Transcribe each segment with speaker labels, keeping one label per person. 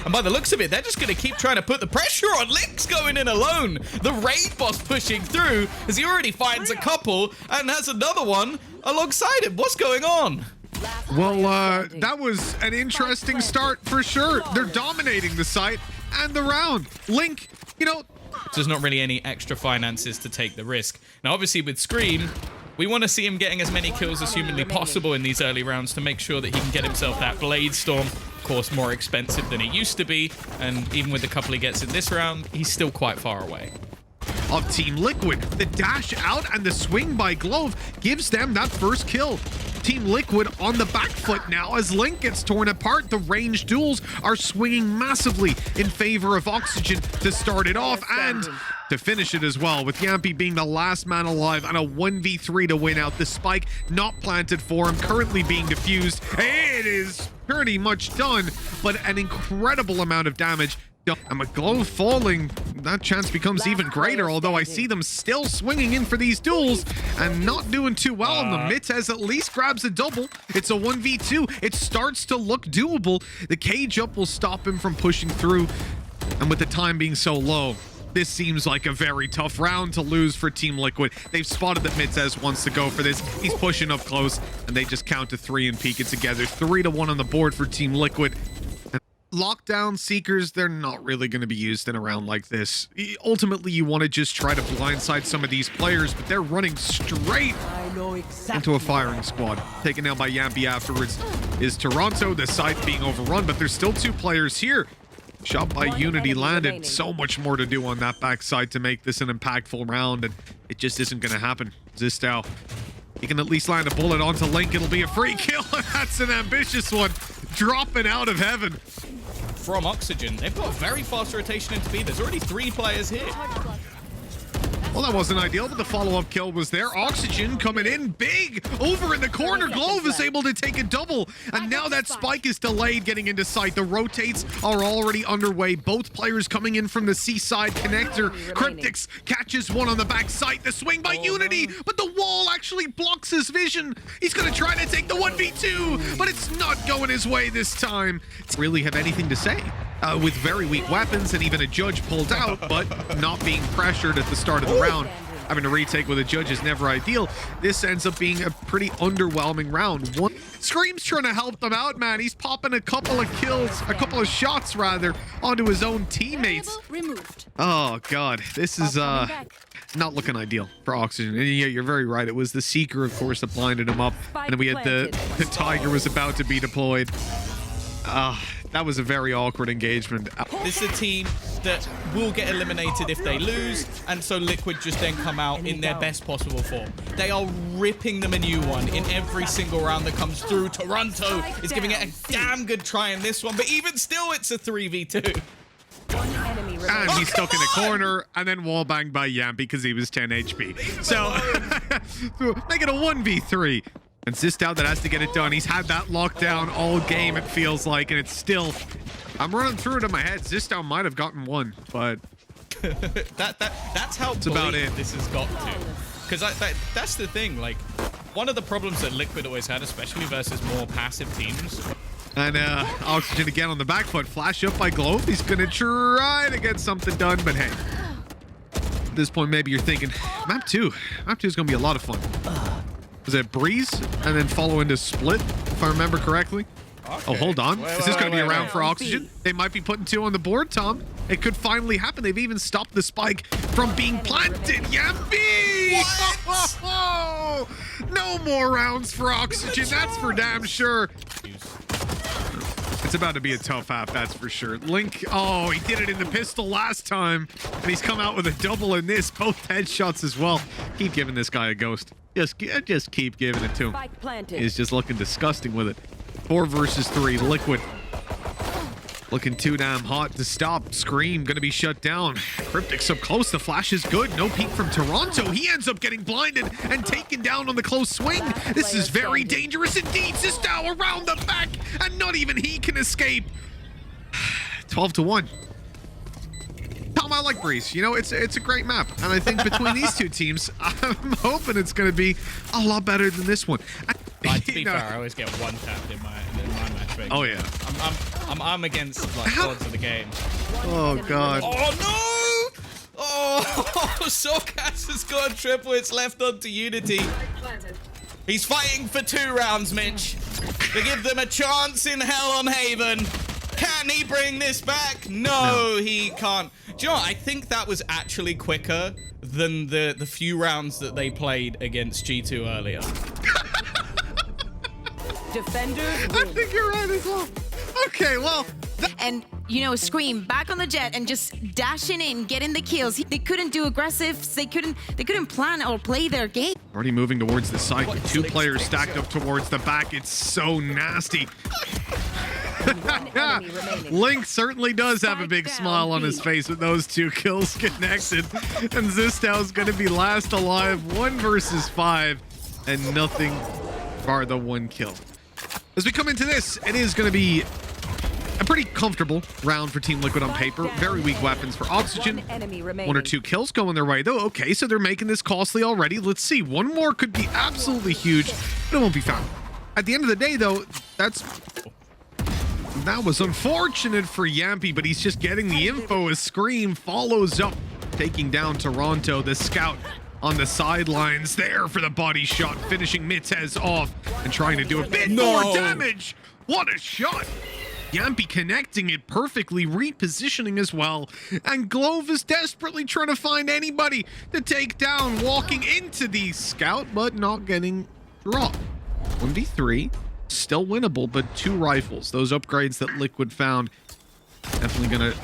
Speaker 1: And by the looks of it, they're just going to keep trying to put the pressure on. Link's going in alone. The raid boss pushing through as he already finds a couple and has another one alongside him. What's going on?
Speaker 2: Well, that was an interesting start for sure. They're dominating the site and the round. Link, you know,
Speaker 1: there's not really any extra finances to take the risk. Now, obviously, with Scream, we want to see him getting as many kills as humanly possible in these early rounds to make sure that he can get himself that Blade Storm. Of course, more expensive than it used to be. And even with the couple he gets in this round, he's still quite far away.
Speaker 2: Of Team Liquid, the dash out and the swing by Glove gives them that first kill. Team Liquid on the back foot now as Link gets torn apart. The ranged duels are swinging massively in favor of Oxygen to start it off and to finish it as well, with Yampy being the last man alive and a 1v3 to win out. The spike not planted for him, currently being defused. It is pretty much done, but an incredible amount of damage. And McGlow falling, that chance becomes even greater, although I see them still swinging in for these duels and not doing too well on them. Mittez at least grabs a double. It's a 1v2. It starts to look doable. The cage up will stop him from pushing through. And with the time being so low, this seems like a very tough round to lose for Team Liquid. They've spotted that Mittez wants to go for this. He's pushing up close, and they just count to 3 and peek it together. 3-1 on the board for Team Liquid. Lockdown Seekers, they're not really going to be used in a round like this. Ultimately, you want to just try to blindside some of these players, but they're running straight into a firing squad. Taken out by Yampy afterwards is Toronto, the site being overrun, but there's still 2 players here. Shot by Unity landed. So much more to do on that backside to make this an impactful round, and it just isn't going to happen. Zistow, he can at least land a bullet onto Link. It'll be a free kill, and that's an ambitious one. Dropping out of heaven.
Speaker 1: From Oxygen, they've got a very fast rotation into B. There's already 3 players here.
Speaker 2: Well, that wasn't ideal, but the follow-up kill was there. Oxygen coming in big over in the corner. Glove is able to take a double, and now that spike is delayed getting into sight. The rotates are already underway. Both players coming in from the seaside connector. Cryptix catches one on the back side. The swing by Unity, but the wall actually blocks his vision. He's going to try to take the 1v2, but it's not going his way this time. Really have anything to say. With very weak weapons and even a judge pulled out, but not being pressured at the start of the round. Having to retake with a judge is never ideal. This ends up being a pretty underwhelming round. Scream's trying to help them out, man. He's popping a couple of kills, a couple of shots rather, onto his own teammates. Oh God, this is not looking ideal for Oxygen. And yeah, you're very right. It was the Seeker, of course, that blinded him up, and then we had the Tiger was about to be deployed. That was a very awkward engagement.
Speaker 1: This is a team that will get eliminated if they lose, and so Liquid just then come out in their best possible form. They are ripping them a new one in every single round that comes through. Toronto is giving it a damn good try in this one, but even still, it's a 3v2.
Speaker 2: And he's stuck in the corner, and then wallbanged by Yampy because he was 10 HP. So, make it a 1v3. And Zistow that has to get it done. He's had that lockdown all game, it feels like, and it's still... I'm running through it in my head. Zistow might have gotten one, but...
Speaker 1: that's how
Speaker 2: it's about it.
Speaker 1: This has got to. Because that's the thing, like, one of the problems that Liquid always had, especially versus more passive teams...
Speaker 2: And Oxygen again on the back foot. Flash up by Glove. He's going to try to get something done, but hey. At this point, maybe you're thinking, Map 2. Map 2 is going to be a lot of fun. Was it Breeze and then follow into Split, if I remember correctly? Okay. Oh, hold on. Is this going to be a round for Oxygen? They might be putting 2 on the board, Tom. It could finally happen. They've even stopped the spike from being planted. Yampy! Oh, no more rounds for Oxygen. That's for damn sure. It's about to be a tough half, that's for sure. Link, oh, he did it in the pistol last time, and he's come out with a double in this. Both headshots as well. Keep giving this guy a ghost. Just keep giving it to him. He's just looking disgusting with it. 4 versus 3, Liquid. Looking too damn hot to stop. Scream gonna be shut down. Cryptix up close. The flash is good. No peek from Toronto. He ends up getting blinded and taken down on the close swing. This is very dangerous indeed. Zistow around the back, and not even he can escape. 12-1. Tom, I like Breeze. You know, it's a great map, and I think between these 2 teams, I'm hoping it's going to be a lot better than this one.
Speaker 1: To be fair, I always get one tapped in my matchmaking.
Speaker 2: Oh yeah,
Speaker 1: I'm against like gods of the game.
Speaker 2: Oh god.
Speaker 1: Oh no! Oh, Solkas has got a triple. It's left on to Unity. He's fighting for 2 rounds, Mitch, to give them a chance in hell on Haven. Can he bring this back? No, he can't. Do you know what? I think that was actually quicker than the few rounds that they played against G2 earlier.
Speaker 3: Defenders
Speaker 2: I think you're right as well. Okay, well.
Speaker 4: And, you know, Scream back on the jet and just dashing in, getting the kills. They couldn't do aggressive. They couldn't plan or play their game.
Speaker 2: Already moving towards the side with 2 players stacked up towards the back. It's so nasty. Link certainly does have a big smile on his face with those 2 kills connected. And Zistow's going to be last alive, 1 versus 5, and nothing bar the 1 kill. As we come into this, it is going to be a pretty comfortable round for Team Liquid on paper. Very weak weapons for Oxygen. 1 or 2 kills going their way, though. Okay, so they're making this costly already. Let's see. 1 more could be absolutely huge, but it won't be found. At the end of the day, though, that was unfortunate for Yampy, but he's just getting the info as Scream follows up, taking down Toronto. The scout on the sidelines there for the body shot, finishing Mittez off and trying to do a bit more damage. What a shot! Yampy connecting it perfectly, repositioning as well. And Glove is desperately trying to find anybody to take down, walking into the scout, but not getting dropped. 1v3, still winnable, but 2 rifles. Those upgrades that Liquid found, definitely gonna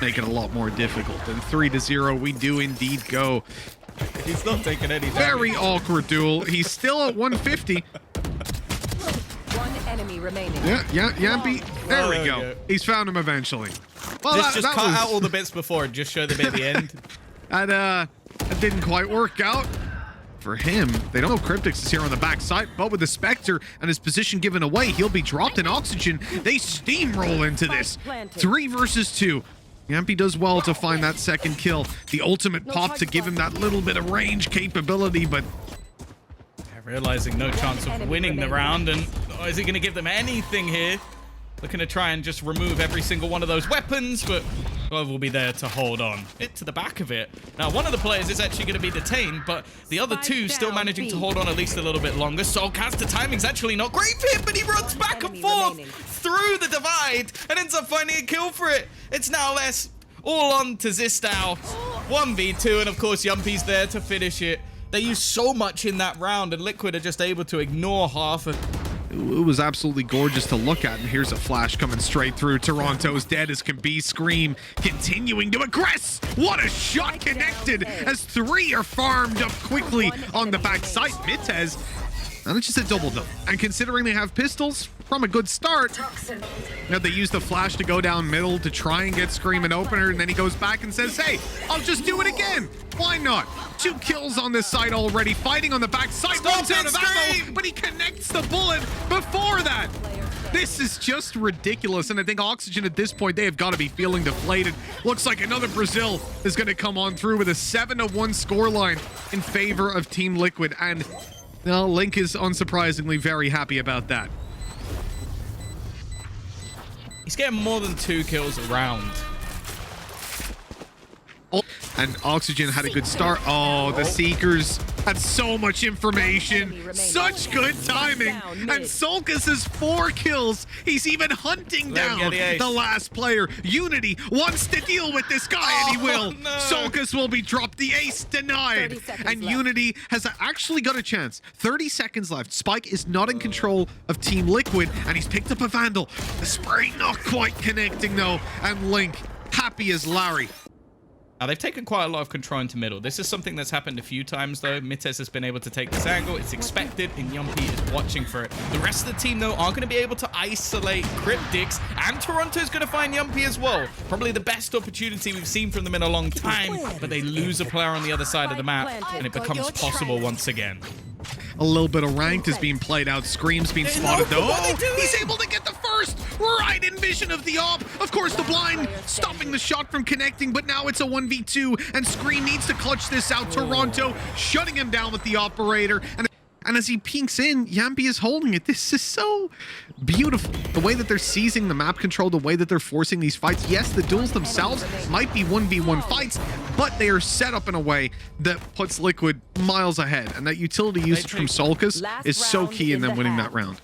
Speaker 2: make it a lot more difficult. And 3-0, we do indeed go.
Speaker 1: He's not taking any damage.
Speaker 2: Very awkward duel. He's still at 150.
Speaker 3: 1 enemy remaining.
Speaker 2: Yeah, Yampy. There we go. He's found him eventually. Well,
Speaker 1: Just cut out all the bits before and just show them at the end.
Speaker 2: That didn't quite work out for him. They don't know Cryptix is here on the backside, but with the Spectre and his position given away, he'll be dropped in Oxygen. They steamroll into this. 3 versus 2. Yampy does well to find that 2nd kill. The ultimate pop to give him that little bit of range capability, but
Speaker 1: realizing no chance of winning the round, and is he going to give them anything here? Looking to try and just remove every single one of those weapons, but Glove will be there to hold on. Hit to the back of it. Now, one of the players is actually going to be detained, but the other 2 still managing to hold on at least a little bit longer. Solkas, the timing's actually not great for him, but he runs back and forth through the divide and ends up finding a kill for it. It's now less all on to Zistow. 1v2, and of course, Yumpy's there to finish it. They used so much in that round, and Liquid are just able to ignore half of...
Speaker 2: It was absolutely gorgeous to look at, and here's a flash coming straight through. Toronto's dead as can be. Scream continuing to aggress. What a shot connected as 3 are farmed up quickly on the backside. Mittez manages a double though, and considering they have pistols from a good start, now they use the flash to go down middle to try and get Scream an opener, and then he goes back and says, hey, I'll just do it again. Why not? 2 kills on this side already, fighting on the backside. Runs out of ammo, but he connects the bullet before that. This is just ridiculous, and I think Oxygen at this point, they have got to be feeling deflated. Looks like another Brazil is going to come on through with a 7-1 scoreline in favor of Team Liquid, and well, Link is unsurprisingly very happy about that.
Speaker 1: He's getting more than 2 kills a round.
Speaker 2: And Oxygen had a good start. Oh, the Seekers had so much information. Such good timing. And Solkas has 4 kills. He's even hunting down the last player. Unity wants to deal with this guy, and he will.
Speaker 1: No.
Speaker 2: Solkas will be dropped. The ace denied. And Unity has actually got a chance. 30 seconds left. Spike is not in control of Team Liquid, and he's picked up a Vandal. The spray not quite connecting, though. And Link, happy as Larry.
Speaker 1: Now, they've taken quite a lot of control into middle. This is something that's happened a few times, though. Mittez has been able to take this angle. It's expected, and Yumpy is watching for it. The rest of the team, though, are going to be able to isolate Cryptix, and Toronto's going to find Yumpy as well. Probably the best opportunity we've seen from them in a long time, but they lose a player on the other side of the map, and it becomes possible once again.
Speaker 2: A little bit of ranked is being played out. Scream's being spotted, though. Oh, he's able to get the first right in vision of the op. Of course, the blind stopping the shot from connecting, but now it's a 1v2, and Scream needs to clutch this out. Toronto shutting him down with the operator. And And as he peeks in, Yampy is holding it. This is so beautiful. The way that they're seizing the map control, the way that they're forcing these fights. Yes, the duels themselves might be 1v1 fights, but they are set up in a way that puts Liquid miles ahead. And that utility usage from Solkas is so key in them winning that round.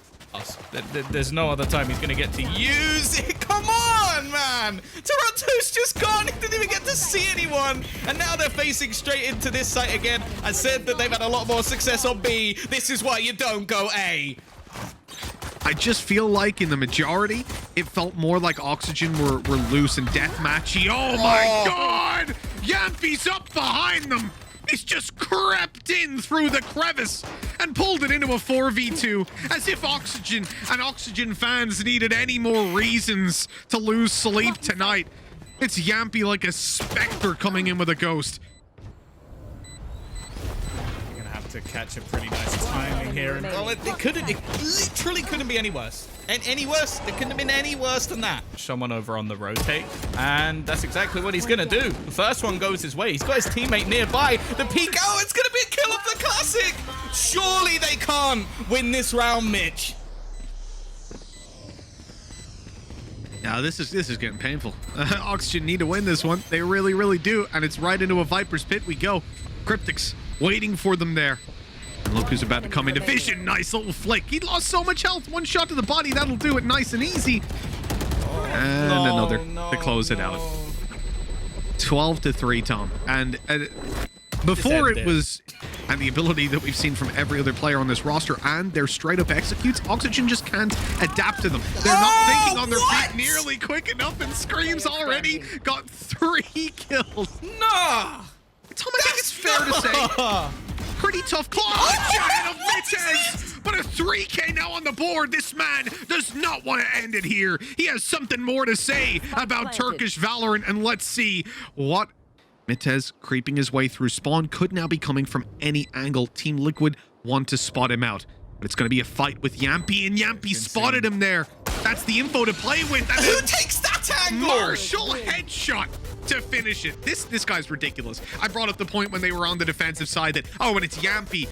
Speaker 1: There's no other time he's going to get to use it. Come on, man. Toronto's just gone. He didn't even get to see anyone. And now they're facing straight into this site again. I said that they've had a lot more success on B. This is why you don't go A.
Speaker 2: I just feel like in the majority, it felt more like Oxygen were loose and deathmatchy. Oh my God! Yampy's up behind them. He's just crept in through the crevice and pulled it into a 4v2 as if Oxygen and Oxygen fans needed any more reasons to lose sleep tonight. It's Yampy like a specter coming in with a ghost.
Speaker 1: You're gonna have to catch a pretty nice timing here. And it literally couldn't be any worse. And any worse? It couldn't have been any worse than that. Someone over on the rotate, and that's exactly what he's gonna do. The first one goes his way. He's got his teammate nearby. The peek. Oh, it's gonna be a kill of the classic. Surely they can't win this round, Mitch.
Speaker 2: Now this is getting painful. Oxygen need to win this one. They really, really do. And it's right into a Viper's pit we go. Cryptics waiting for them there. And look who's about to come into vision. Nice little flick. He lost so much health. One shot to the body. That'll do it nice and easy. And another to close it out. 12-3, Tom. And before it was... And the ability that we've seen from every other player on this roster and their straight up executes, Oxygen just can't adapt to them. They're not thinking on their feet nearly quick enough, and Scream's already got 3 kills.
Speaker 1: Nah!
Speaker 2: Tom, I think it's fair to say, pretty tough giant of Mitez, but a 3K now on the board. This man does not want to end it here. He has something more to say about Turkish Valorant, and let's see what Mitez creeping his way through spawn could now be coming from any angle. Team Liquid want to spot him out, but it's going to be a fight with Yampy, and Yampy spotted him there. That's the info to play with. And
Speaker 1: who takes that angle?
Speaker 2: Marshall headshot to finish it. This guy's ridiculous. I brought up the point when they were on the defensive side that, oh, and it's Yampy.